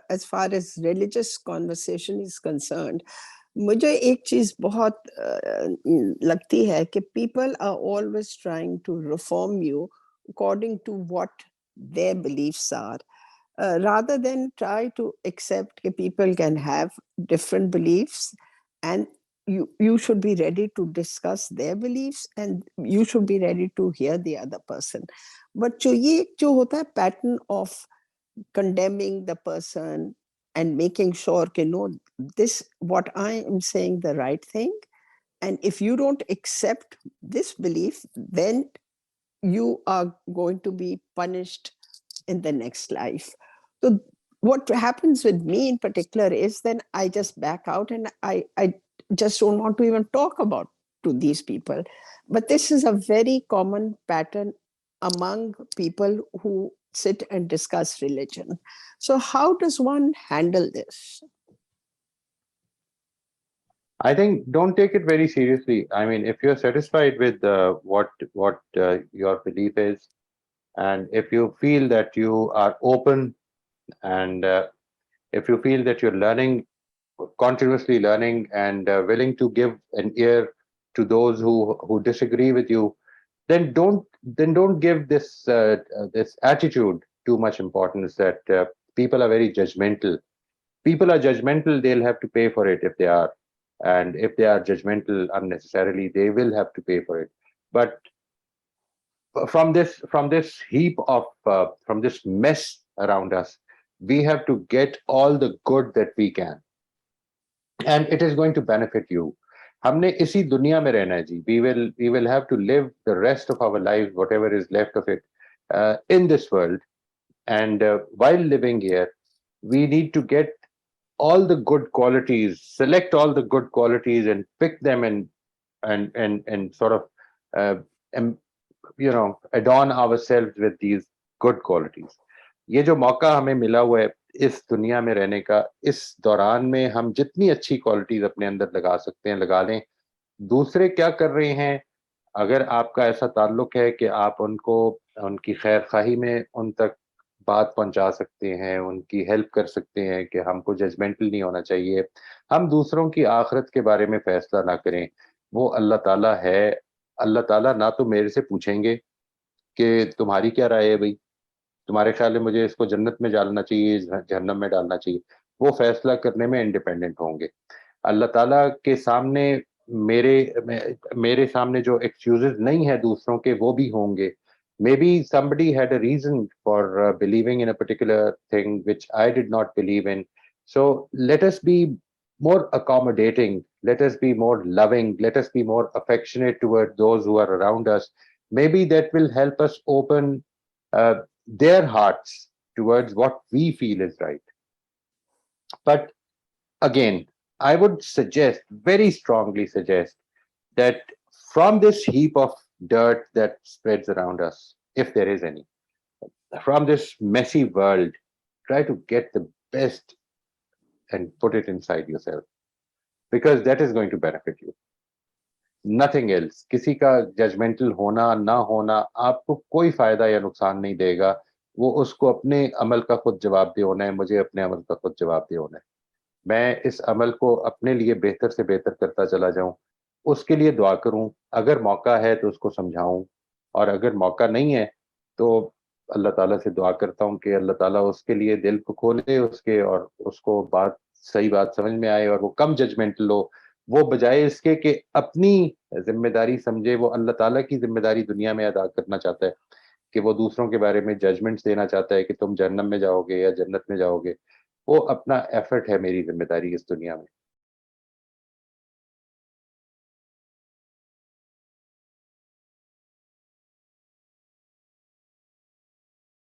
as far as religious conversation is concerned, मुझे एक चीज बहुत लगती है कि people are always trying to reform you according to what their beliefs are, rather than try to accept that people can have different beliefs, and you should be ready to discuss their beliefs and you should be ready to hear the other person. But जो होता है pattern of condemning the person and making sure कि no, this what I am saying the right thing, and if you don't accept this belief, then you are going to be punished in the next life. So what happens with me in particular is then I just back out and I just don't want to even talk about to these people. But this is a very common pattern among people who sit and discuss religion. So how does one handle this? I think don't take it very seriously. I mean, if you're satisfied with what your belief is, and if you feel that you are open, and if you feel that you're learning, continuously learning, and willing to give an ear to those who disagree with you, then don't give this attitude too much importance that people are very judgmental. People are judgmental, they'll have to pay for it if they are. And if they are judgmental unnecessarily, they will have to pay for it. But from this heap of from this mess around us, we have to get all the good that we can, and it is going to benefit you. हमने इसी दुनिया में रहना है जी. We will have to live the rest of our lives, whatever is left of it, in this world. And while living here, we need to get all the good qualities, select all the good qualities, and pick them, and sort of uh, em- adorn ourselves with these good qualities. ये जो मौका हमें मिला हुआ है इस दुनिया में रहने का, इस दौरान में हम जितनी अच्छी क्वालिटीज अपने अंदर लगा सकते हैं लगा लें. दूसरे क्या कर रहे हैं, अगर आपका ऐसा ताल्लुक है कि आप उनको उनकी खैर खाही में उन तक बात पहुंचा सकते हैं, उनकी हेल्प कर सकते हैं कि हमको जजमेंटल नहीं होना चाहिए, हम दूसरों की आखिरत के बारे में फैसला ना करें. वो अल्लाह ताला है. अल्लाह ताला ना तो मेरे से पूछेंगे कि तुम्हारी क्या राय है भाई, तुम्हारे ख्याल में मुझे इसको जन्नत में डालना चाहिए, जहन्नम में डालना चाहिए. वो फैसला करने में इंडिपेंडेंट होंगे. अल्लाह ताला के सामने मेरे सामने जो एक्सक्यूजेस नहीं है दूसरों के, वो भी होंगे. Maybe somebody had a reason for believing in a particular thing which I did not believe in. So let us be more accommodating, let us be more loving, let us be more affectionate toward those who are around us. Maybe that will help us open their hearts towards what we feel is right. But again, I would suggest, very strongly suggest, that from this heap of dirt that spreads around us, if there is any, from this messy world, try to get the best and put it inside yourself, because that is going to benefit you. Nothing else. किसी का judgemental होना ना होना आपको कोई फायदा या नुकसान नहीं देगा. वो उसको अपने अमल का खुद जवाब दे होना है, मुझे अपने अमल का खुद जवाब दे होना है. मैं इस अमल को अपने लिए बेहतर से बेहतर करता चला जाऊं, उसके लिए दुआ करूं. अगर मौका है तो उसको समझाऊं, और अगर मौका नहीं है तो अल्लाह ताला से दुआ करता हूं कि अल्लाह ताला उसके लिए दिल को खोले उसके, और उसको सही बात समझ में आए, और वो कम जजमेंटल हो. वो बजाय इसके कि अपनी जिम्मेदारी समझे, वो अल्लाह ताला की जिम्मेदारी दुनिया में अदा करना चाहता है, कि वो दूसरों के बारे में जजमेंट्स देना चाहता है कि तुम जहन्नम में जाओगे या जन्नत में जाओगे. वो अपना एफर्ट है मेरी जिम्मेदारी इस दुनिया में.